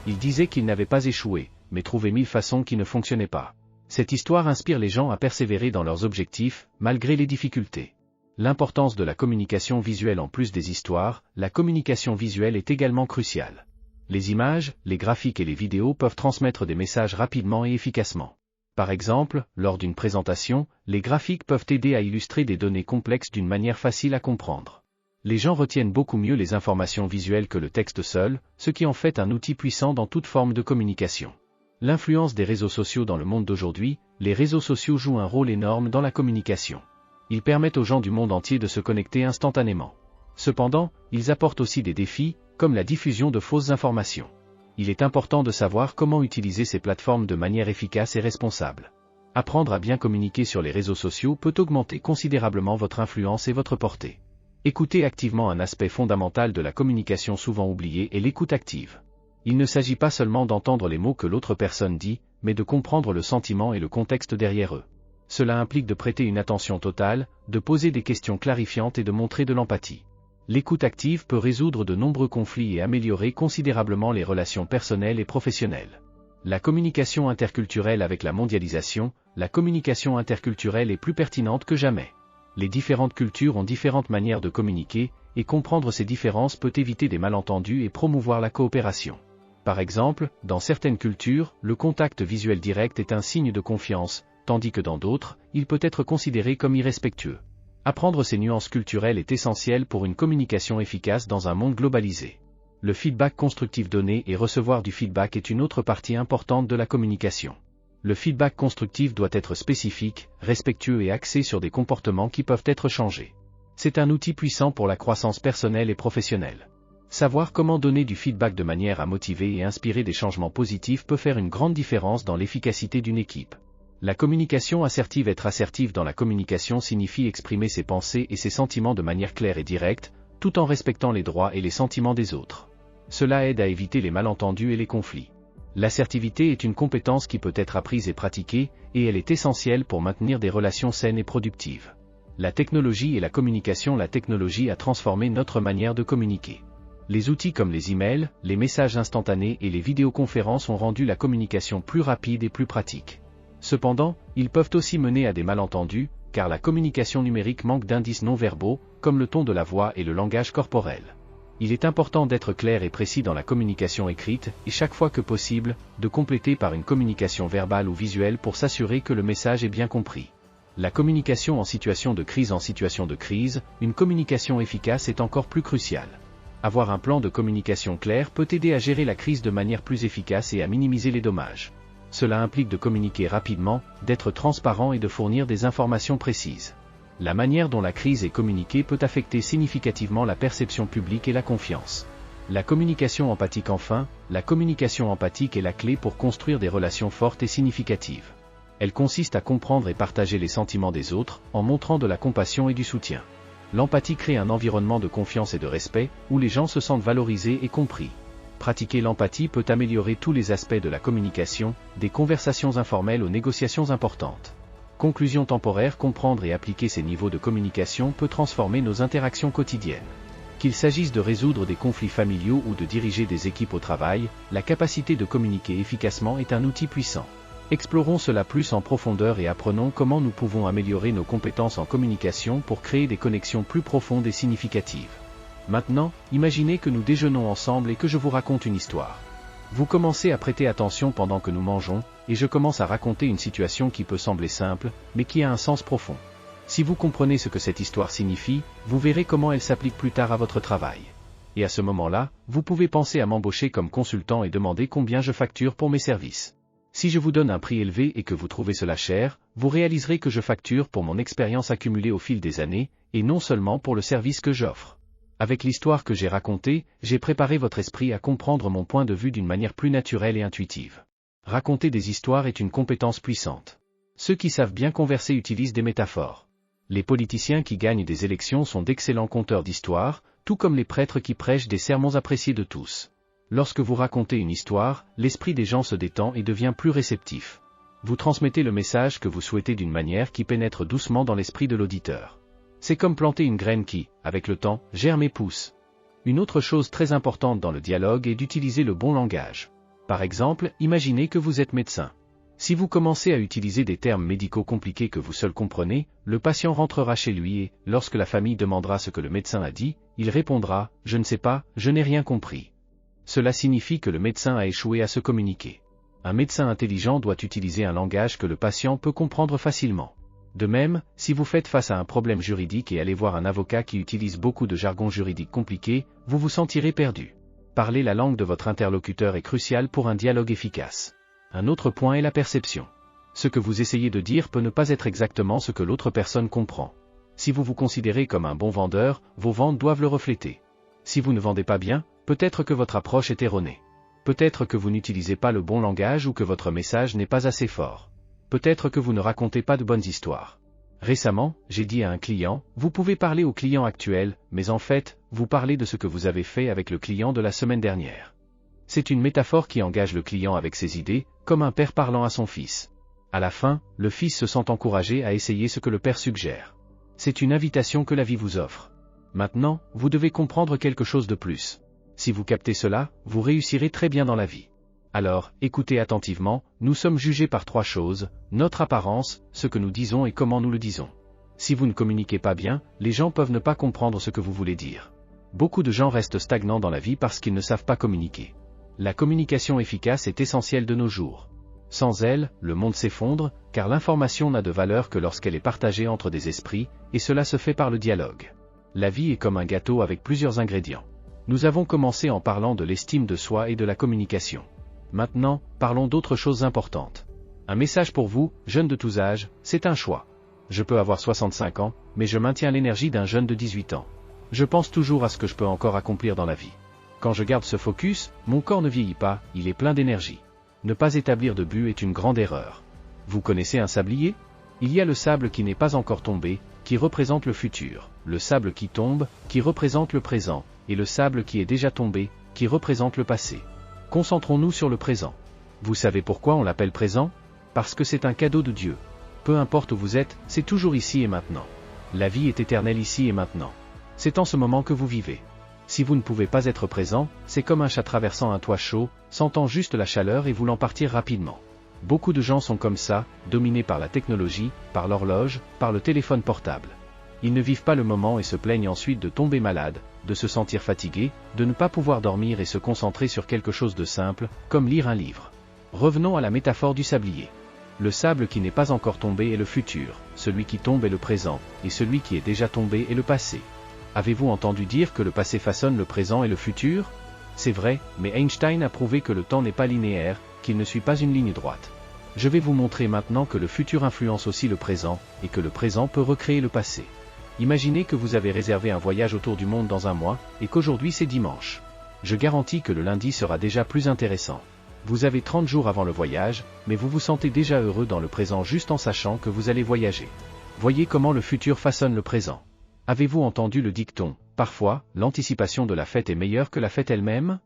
Speaker 1: Il disait qu'il n'avait pas échoué, mais trouvait 1000 façons qui ne fonctionnaient pas. Cette histoire inspire les gens à persévérer dans leurs objectifs, malgré les difficultés. L'importance de la communication visuelle: en plus des histoires, la communication visuelle est également cruciale. Les images, les graphiques et les vidéos peuvent transmettre des messages rapidement et efficacement. Par exemple, lors d'une présentation, les graphiques peuvent aider à illustrer des données complexes d'une manière facile à comprendre. Les gens retiennent beaucoup mieux les informations visuelles que le texte seul, ce qui en fait un outil puissant dans toute forme de communication. L'influence des réseaux sociaux dans le monde d'aujourd'hui: les réseaux sociaux jouent un rôle énorme dans la communication. Ils permettent aux gens du monde entier de se connecter instantanément. Cependant, ils apportent aussi des défis, comme la diffusion de fausses informations. Il est important de savoir comment utiliser ces plateformes de manière efficace et responsable. Apprendre à bien communiquer sur les réseaux sociaux peut augmenter considérablement votre influence et votre portée. Écouter activement: un aspect fondamental de la communication souvent oublié est l'écoute active. Il ne s'agit pas seulement d'entendre les mots que l'autre personne dit, mais de comprendre le sentiment et le contexte derrière eux. Cela implique de prêter une attention totale, de poser des questions clarifiantes et de montrer de l'empathie. L'écoute active peut résoudre de nombreux conflits et améliorer considérablement les relations personnelles et professionnelles. La communication interculturelle: avec la mondialisation, la communication interculturelle est plus pertinente que jamais. Les différentes cultures ont différentes manières de communiquer, et comprendre ces différences peut éviter des malentendus et promouvoir la coopération. Par exemple, dans certaines cultures, le contact visuel direct est un signe de confiance, tandis que dans d'autres, il peut être considéré comme irrespectueux. Apprendre ces nuances culturelles est essentiel pour une communication efficace dans un monde globalisé. Le feedback constructif: donner et recevoir du feedback est une autre partie importante de la communication. Le feedback constructif doit être spécifique, respectueux et axé sur des comportements qui peuvent être changés. C'est un outil puissant pour la croissance personnelle et professionnelle. Savoir comment donner du feedback de manière à motiver et inspirer des changements positifs peut faire une grande différence dans l'efficacité d'une équipe. La communication assertive. Être assertif dans la communication signifie exprimer ses pensées et ses sentiments de manière claire et directe, tout en respectant les droits et les sentiments des autres. Cela aide à éviter les malentendus et les conflits. L'assertivité est une compétence qui peut être apprise et pratiquée, et elle est essentielle pour maintenir des relations saines et productives. La technologie et la communication. La technologie a transformé notre manière de communiquer. Les outils comme les emails, les messages instantanés et les vidéoconférences ont rendu la communication plus rapide et plus pratique. Cependant, ils peuvent aussi mener à des malentendus, car la communication numérique manque d'indices non verbaux, comme le ton de la voix et le langage corporel. Il est important d'être clair et précis dans la communication écrite, et chaque fois que possible, de compléter par une communication verbale ou visuelle pour s'assurer que le message est bien compris. La communication en situation de crise. En situation de crise, une communication efficace est encore plus cruciale. Avoir un plan de communication clair peut aider à gérer la crise de manière plus efficace et à minimiser les dommages. Cela implique de communiquer rapidement, d'être transparent et de fournir des informations précises. La manière dont la crise est communiquée peut affecter significativement la perception publique et la confiance. La communication empathique. Enfin, la communication empathique est la clé pour construire des relations fortes et significatives. Elle consiste à comprendre et partager les sentiments des autres, en montrant de la compassion et du soutien. L'empathie crée un environnement de confiance et de respect, où les gens se sentent valorisés et compris. Pratiquer l'empathie peut améliorer tous les aspects de la communication, des conversations informelles aux négociations importantes. Conclusion temporaire. Comprendre et appliquer ces niveaux de communication peut transformer nos interactions quotidiennes. Qu'il s'agisse de résoudre des conflits familiaux ou de diriger des équipes au travail, la capacité de communiquer efficacement est un outil puissant. Explorons cela plus en profondeur et apprenons comment nous pouvons améliorer nos compétences en communication pour créer des connexions plus profondes et significatives. Maintenant, imaginez que nous déjeunons ensemble et que je vous raconte une histoire. Vous commencez à prêter attention pendant que nous mangeons, et je commence à raconter une situation qui peut sembler simple, mais qui a un sens profond. Si vous comprenez ce que cette histoire signifie, vous verrez comment elle s'applique plus tard à votre travail. Et à ce moment-là, vous pouvez penser à m'embaucher comme consultant et demander combien je facture pour mes services. Si je vous donne un prix élevé et que vous trouvez cela cher, vous réaliserez que je facture pour mon expérience accumulée au fil des années, et non seulement pour le service que j'offre. Avec l'histoire que j'ai racontée, j'ai préparé votre esprit à comprendre mon point de vue d'une manière plus naturelle et intuitive. Raconter des histoires est une compétence puissante. Ceux qui savent bien converser utilisent des métaphores. Les politiciens qui gagnent des élections sont d'excellents conteurs d'histoires, tout comme les prêtres qui prêchent des sermons appréciés de tous. Lorsque vous racontez une histoire, l'esprit des gens se détend et devient plus réceptif. Vous transmettez le message que vous souhaitez d'une manière qui pénètre doucement dans l'esprit de l'auditeur. C'est comme planter une graine qui, avec le temps, germe et pousse. Une autre chose très importante dans le dialogue est d'utiliser le bon langage. Par exemple, imaginez que vous êtes médecin. Si vous commencez à utiliser des termes médicaux compliqués que vous seul comprenez, le patient rentrera chez lui et, lorsque la famille demandera ce que le médecin a dit, il répondra « Je ne sais pas, je n'ai rien compris ». Cela signifie que le médecin a échoué à se communiquer. Un médecin intelligent doit utiliser un langage que le patient peut comprendre facilement. De même, si vous faites face à un problème juridique et allez voir un avocat qui utilise beaucoup de jargon juridique compliqué, vous vous sentirez perdu. Parler la langue de votre interlocuteur est crucial pour un dialogue efficace. Un autre point est la perception. Ce que vous essayez de dire peut ne pas être exactement ce que l'autre personne comprend. Si vous vous considérez comme un bon vendeur, vos ventes doivent le refléter. Si vous ne vendez pas bien, peut-être que votre approche est erronée. Peut-être que vous n'utilisez pas le bon langage ou que votre message n'est pas assez fort. Peut-être que vous ne racontez pas de bonnes histoires. Récemment, j'ai dit à un client, vous pouvez parler au client actuel, mais en fait, vous parlez de ce que vous avez fait avec le client de la semaine dernière. C'est une métaphore qui engage le client avec ses idées, comme un père parlant à son fils. À la fin, le fils se sent encouragé à essayer ce que le père suggère. C'est une invitation que la vie vous offre. Maintenant, vous devez comprendre quelque chose de plus. Si vous captez cela, vous réussirez très bien dans la vie. Alors, écoutez attentivement, nous sommes jugés par 3 choses, notre apparence, ce que nous disons et comment nous le disons. Si vous ne communiquez pas bien, les gens peuvent ne pas comprendre ce que vous voulez dire. Beaucoup de gens restent stagnants dans la vie parce qu'ils ne savent pas communiquer. La communication efficace est essentielle de nos jours. Sans elle, le monde s'effondre, car l'information n'a de valeur que lorsqu'elle est partagée entre des esprits, et cela se fait par le dialogue. La vie est comme un gâteau avec plusieurs ingrédients. Nous avons commencé en parlant de l'estime de soi et de la communication. Maintenant, parlons d'autres choses importantes. Un message pour vous, jeunes de tous âges, c'est un choix. Je peux avoir 65 ans, mais je maintiens l'énergie d'un jeune de 18 ans. Je pense toujours à ce que je peux encore accomplir dans la vie. Quand je garde ce focus, mon corps ne vieillit pas, il est plein d'énergie. Ne pas établir de but est une grande erreur. Vous connaissez un sablier? Il y a le sable qui n'est pas encore tombé, qui représente le futur, le sable qui tombe, qui représente le présent, et le sable qui est déjà tombé, qui représente le passé. Concentrons-nous sur le présent. Vous savez pourquoi on l'appelle présent? Parce que c'est un cadeau de Dieu. Peu importe où vous êtes, c'est toujours ici et maintenant. La vie est éternelle ici et maintenant. C'est en ce moment que vous vivez. Si vous ne pouvez pas être présent, c'est comme un chat traversant un toit chaud, sentant juste la chaleur et voulant partir rapidement. Beaucoup de gens sont comme ça, dominés par la technologie, par l'horloge, par le téléphone portable. Ils ne vivent pas le moment et se plaignent ensuite de tomber malade, de se sentir fatigué, de ne pas pouvoir dormir et se concentrer sur quelque chose de simple, comme lire un livre. Revenons à la métaphore du sablier. Le sable qui n'est pas encore tombé est le futur, celui qui tombe est le présent, et celui qui est déjà tombé est le passé. Avez-vous entendu dire que le passé façonne le présent et le futur? C'est vrai, mais Einstein a prouvé que le temps n'est pas linéaire, qu'il ne suit pas une ligne droite. Je vais vous montrer maintenant que le futur influence aussi le présent, et que le présent peut recréer le passé. Imaginez que vous avez réservé un voyage autour du monde dans un mois, et qu'aujourd'hui c'est dimanche. Je garantis que le lundi sera déjà plus intéressant. Vous avez 30 jours avant le voyage, mais vous vous sentez déjà heureux dans le présent juste en sachant que vous allez voyager. Voyez comment le futur façonne le présent. Avez-vous entendu le dicton, parfois, l'anticipation de la fête est meilleure que la fête elle-même?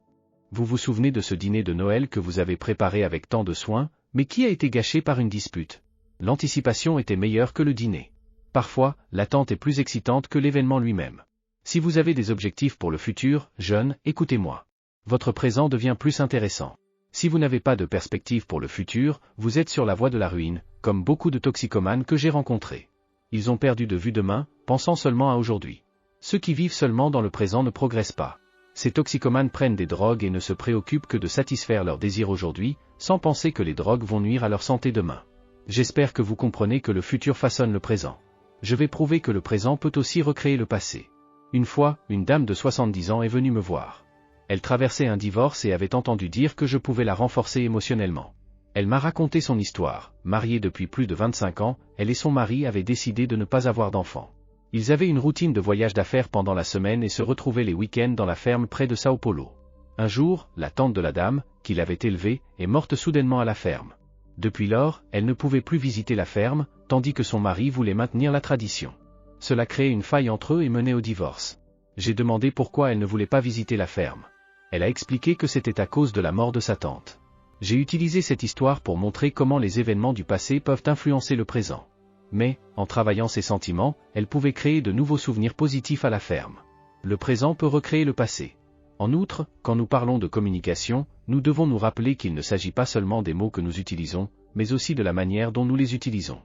Speaker 1: Vous vous souvenez de ce dîner de Noël que vous avez préparé avec tant de soin, mais qui a été gâché par une dispute? L'anticipation était meilleure que le dîner. Parfois, l'attente est plus excitante que l'événement lui-même. Si vous avez des objectifs pour le futur, jeunes, écoutez-moi. Votre présent devient plus intéressant. Si vous n'avez pas de perspective pour le futur, vous êtes sur la voie de la ruine, comme beaucoup de toxicomanes que j'ai rencontrés. Ils ont perdu de vue demain, pensant seulement à aujourd'hui. Ceux qui vivent seulement dans le présent ne progressent pas. Ces toxicomanes prennent des drogues et ne se préoccupent que de satisfaire leurs désirs aujourd'hui, sans penser que les drogues vont nuire à leur santé demain. J'espère que vous comprenez que le futur façonne le présent. Je vais prouver que le présent peut aussi recréer le passé. Une fois, une dame de 70 ans est venue me voir. Elle traversait un divorce et avait entendu dire que je pouvais la renforcer émotionnellement. Elle m'a raconté son histoire. Mariée depuis plus de 25 ans, elle et son mari avaient décidé de ne pas avoir d'enfants. Ils avaient une routine de voyage d'affaires pendant la semaine et se retrouvaient les week-ends dans la ferme près de Sao Paulo. Un jour, la tante de la dame, qui l'avait élevée, est morte soudainement à la ferme. Depuis lors, elle ne pouvait plus visiter la ferme, tandis que son mari voulait maintenir la tradition. Cela créait une faille entre eux et menait au divorce. J'ai demandé pourquoi elle ne voulait pas visiter la ferme. Elle a expliqué que c'était à cause de la mort de sa tante. J'ai utilisé cette histoire pour montrer comment les événements du passé peuvent influencer le présent. Mais, en travaillant ses sentiments, elle pouvait créer de nouveaux souvenirs positifs à la ferme. Le présent peut recréer le passé. En outre, quand nous parlons de communication, nous devons nous rappeler qu'il ne s'agit pas seulement des mots que nous utilisons, mais aussi de la manière dont nous les utilisons.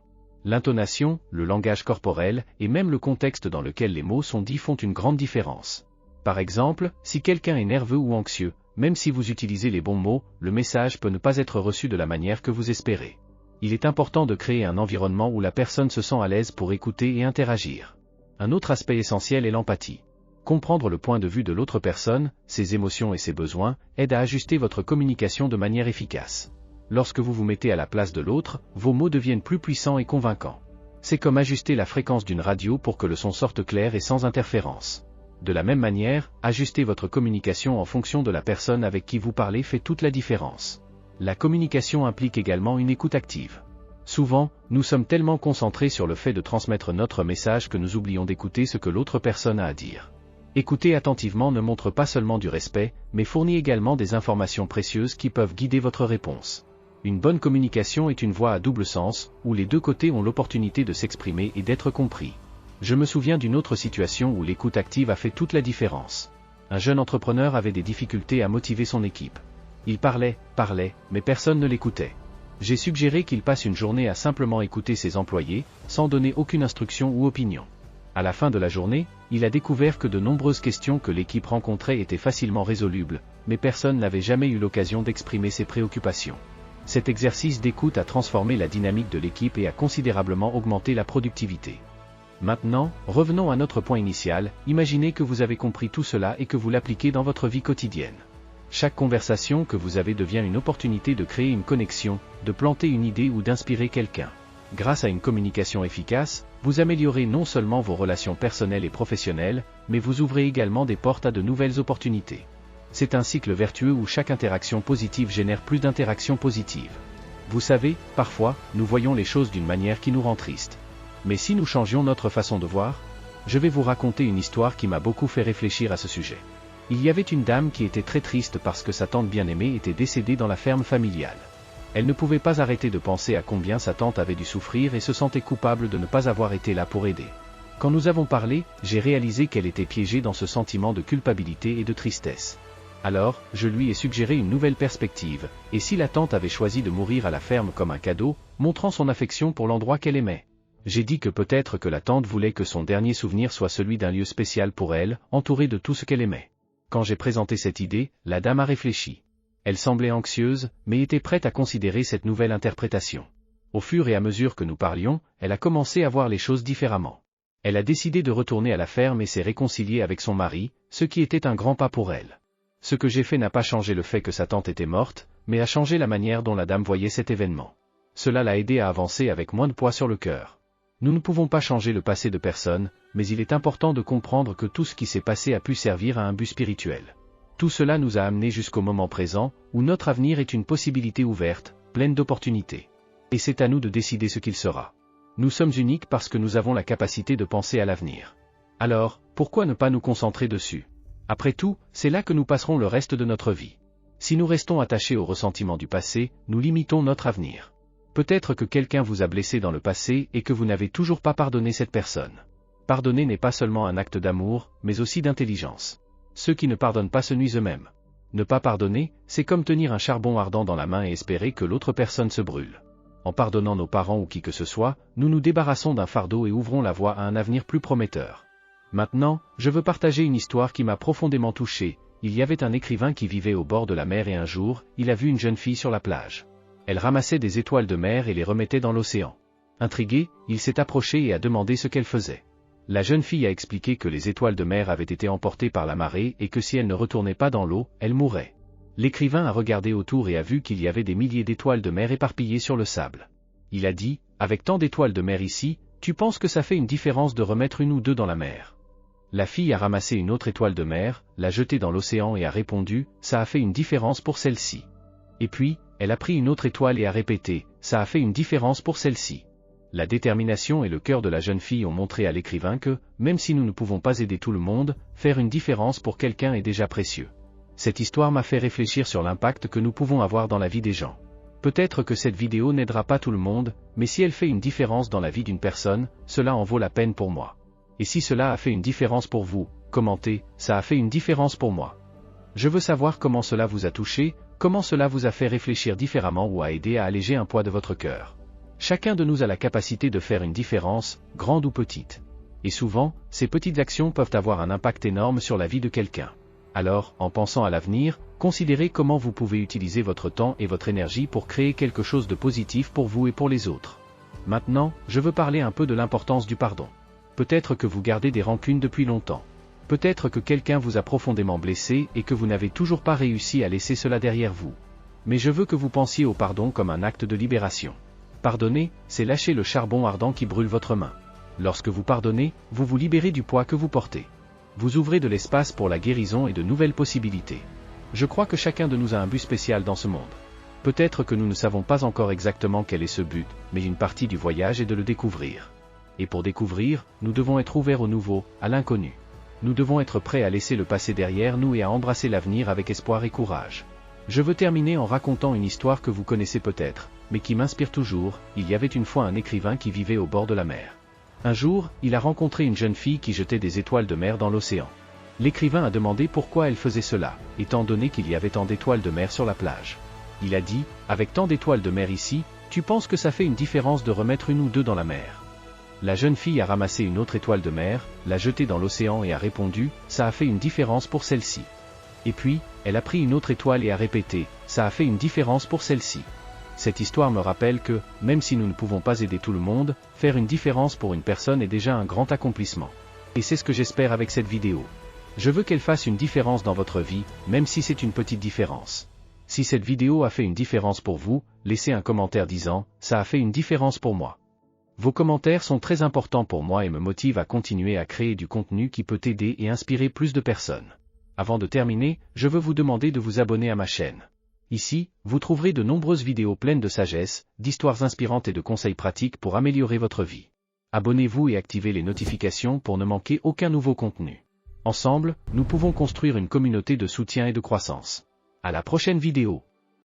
Speaker 1: L'intonation, le langage corporel, et même le contexte dans lequel les mots sont dits font une grande différence. Par exemple, si quelqu'un est nerveux ou anxieux, même si vous utilisez les bons mots, le message peut ne pas être reçu de la manière que vous espérez. Il est important de créer un environnement où la personne se sent à l'aise pour écouter et interagir. Un autre aspect essentiel est l'empathie. Comprendre le point de vue de l'autre personne, ses émotions et ses besoins, aide à ajuster votre communication de manière efficace. Lorsque vous vous mettez à la place de l'autre, vos mots deviennent plus puissants et convaincants. C'est comme ajuster la fréquence d'une radio pour que le son sorte clair et sans interférence. De la même manière, ajuster votre communication en fonction de la personne avec qui vous parlez fait toute la différence. La communication implique également une écoute active. Souvent, nous sommes tellement concentrés sur le fait de transmettre notre message que nous oublions d'écouter ce que l'autre personne a à dire. Écouter attentivement ne montre pas seulement du respect, mais fournit également des informations précieuses qui peuvent guider votre réponse. Une bonne communication est une voie à double sens, où les deux côtés ont l'opportunité de s'exprimer et d'être compris. Je me souviens d'une autre situation où l'écoute active a fait toute la différence. Un jeune entrepreneur avait des difficultés à motiver son équipe. Il parlait, mais personne ne l'écoutait. J'ai suggéré qu'il passe une journée à simplement écouter ses employés, sans donner aucune instruction ou opinion. À la fin de la journée, il a découvert que de nombreuses questions que l'équipe rencontrait étaient facilement résolubles, mais personne n'avait jamais eu l'occasion d'exprimer ses préoccupations. Cet exercice d'écoute a transformé la dynamique de l'équipe et a considérablement augmenté la productivité. Maintenant, revenons à notre point initial, imaginez que vous avez compris tout cela et que vous l'appliquez dans votre vie quotidienne. Chaque conversation que vous avez devient une opportunité de créer une connexion, de planter une idée ou d'inspirer quelqu'un. Grâce à une communication efficace, vous améliorez non seulement vos relations personnelles et professionnelles, mais vous ouvrez également des portes à de nouvelles opportunités. C'est un cycle vertueux où chaque interaction positive génère plus d'interactions positives. Vous savez, parfois, nous voyons les choses d'une manière qui nous rend tristes. Mais si nous changions notre façon de voir? Je vais vous raconter une histoire qui m'a beaucoup fait réfléchir à ce sujet. Il y avait une dame qui était très triste parce que sa tante bien-aimée était décédée dans la ferme familiale. Elle ne pouvait pas arrêter de penser à combien sa tante avait dû souffrir et se sentait coupable de ne pas avoir été là pour aider. Quand nous avons parlé, j'ai réalisé qu'elle était piégée dans ce sentiment de culpabilité et de tristesse. Alors, je lui ai suggéré une nouvelle perspective, et si la tante avait choisi de mourir à la ferme comme un cadeau, montrant son affection pour l'endroit qu'elle aimait? J'ai dit que peut-être que la tante voulait que son dernier souvenir soit celui d'un lieu spécial pour elle, entouré de tout ce qu'elle aimait. Quand j'ai présenté cette idée, la dame a réfléchi. Elle semblait anxieuse, mais était prête à considérer cette nouvelle interprétation. Au fur et à mesure que nous parlions, elle a commencé à voir les choses différemment. Elle a décidé de retourner à la ferme et s'est réconciliée avec son mari, ce qui était un grand pas pour elle. Ce que j'ai fait n'a pas changé le fait que sa tante était morte, mais a changé la manière dont la dame voyait cet événement. Cela l'a aidé à avancer avec moins de poids sur le cœur. Nous ne pouvons pas changer le passé de personne, mais il est important de comprendre que tout ce qui s'est passé a pu servir à un but spirituel. Tout cela nous a amenés jusqu'au moment présent, où notre avenir est une possibilité ouverte, pleine d'opportunités. Et c'est à nous de décider ce qu'il sera. Nous sommes uniques parce que nous avons la capacité de penser à l'avenir. Alors, pourquoi ne pas nous concentrer dessus? Après tout, c'est là que nous passerons le reste de notre vie. Si nous restons attachés au ressentiment du passé, nous limitons notre avenir. Peut-être que quelqu'un vous a blessé dans le passé et que vous n'avez toujours pas pardonné cette personne. Pardonner n'est pas seulement un acte d'amour, mais aussi d'intelligence. Ceux qui ne pardonnent pas se nuisent eux-mêmes. Ne pas pardonner, c'est comme tenir un charbon ardent dans la main et espérer que l'autre personne se brûle. En pardonnant nos parents ou qui que ce soit, nous nous débarrassons d'un fardeau et ouvrons la voie à un avenir plus prometteur. Maintenant, je veux partager une histoire qui m'a profondément touché. Il y avait un écrivain qui vivait au bord de la mer et un jour, il a vu une jeune fille sur la plage. Elle ramassait des étoiles de mer et les remettait dans l'océan. Intrigué, il s'est approché et a demandé ce qu'elle faisait. La jeune fille a expliqué que les étoiles de mer avaient été emportées par la marée et que si elle ne retournait pas dans l'eau, elle mourrait. L'écrivain a regardé autour et a vu qu'il y avait des milliers d'étoiles de mer éparpillées sur le sable. Il a dit, avec tant d'étoiles de mer ici, tu penses que ça fait une différence de remettre une ou deux dans la mer? La fille a ramassé une autre étoile de mer, l'a jetée dans l'océan et a répondu, ça a fait une différence pour celle-ci. Et puis, elle a pris une autre étoile et a répété, ça a fait une différence pour celle-ci. La détermination et le cœur de la jeune fille ont montré à l'écrivain que, même si nous ne pouvons pas aider tout le monde, faire une différence pour quelqu'un est déjà précieux. Cette histoire m'a fait réfléchir sur l'impact que nous pouvons avoir dans la vie des gens. Peut-être que cette vidéo n'aidera pas tout le monde, mais si elle fait une différence dans la vie d'une personne, cela en vaut la peine pour moi. Et si cela a fait une différence pour vous, commentez, ça a fait une différence pour moi. Je veux savoir comment cela vous a touché, comment cela vous a fait réfléchir différemment ou a aidé à alléger un poids de votre cœur. Chacun de nous a la capacité de faire une différence, grande ou petite. Et souvent, ces petites actions peuvent avoir un impact énorme sur la vie de quelqu'un. Alors, en pensant à l'avenir, considérez comment vous pouvez utiliser votre temps et votre énergie pour créer quelque chose de positif pour vous et pour les autres. Maintenant, je veux parler un peu de l'importance du pardon. Peut-être que vous gardez des rancunes depuis longtemps. Peut-être que quelqu'un vous a profondément blessé et que vous n'avez toujours pas réussi à laisser cela derrière vous. Mais je veux que vous pensiez au pardon comme un acte de libération. Pardonner, c'est lâcher le charbon ardent qui brûle votre main. Lorsque vous pardonnez, vous vous libérez du poids que vous portez. Vous ouvrez de l'espace pour la guérison et de nouvelles possibilités. Je crois que chacun de nous a un but spécial dans ce monde. Peut-être que nous ne savons pas encore exactement quel est ce but, mais une partie du voyage est de le découvrir. Et pour découvrir, nous devons être ouverts au nouveau, à l'inconnu. Nous devons être prêts à laisser le passé derrière nous et à embrasser l'avenir avec espoir et courage. Je veux terminer en racontant une histoire que vous connaissez peut-être, mais qui m'inspire toujours. Il y avait une fois un écrivain qui vivait au bord de la mer. Un jour, il a rencontré une jeune fille qui jetait des étoiles de mer dans l'océan. L'écrivain a demandé pourquoi elle faisait cela, étant donné qu'il y avait tant d'étoiles de mer sur la plage. Il a dit, avec tant d'étoiles de mer ici, tu penses que ça fait une différence de remettre une ou deux dans la mer? La jeune fille a ramassé une autre étoile de mer, l'a jetée dans l'océan et a répondu, ça a fait une différence pour celle-ci. Et puis, elle a pris une autre étoile et a répété, ça a fait une différence pour celle-ci. Cette histoire me rappelle que, même si nous ne pouvons pas aider tout le monde, faire une différence pour une personne est déjà un grand accomplissement. Et c'est ce que j'espère avec cette vidéo. Je veux qu'elle fasse une différence dans votre vie, même si c'est une petite différence. Si cette vidéo a fait une différence pour vous, laissez un commentaire disant « Ça a fait une différence pour moi ». Vos commentaires sont très importants pour moi et me motivent à continuer à créer du contenu qui peut aider et inspirer plus de personnes. Avant de terminer, je veux vous demander de vous abonner à ma chaîne. Ici, vous trouverez de nombreuses vidéos pleines de sagesse, d'histoires inspirantes et de conseils pratiques pour améliorer votre vie. Abonnez-vous et activez les notifications pour ne manquer aucun nouveau contenu. Ensemble, nous pouvons construire une communauté de soutien et de croissance. À la prochaine vidéo.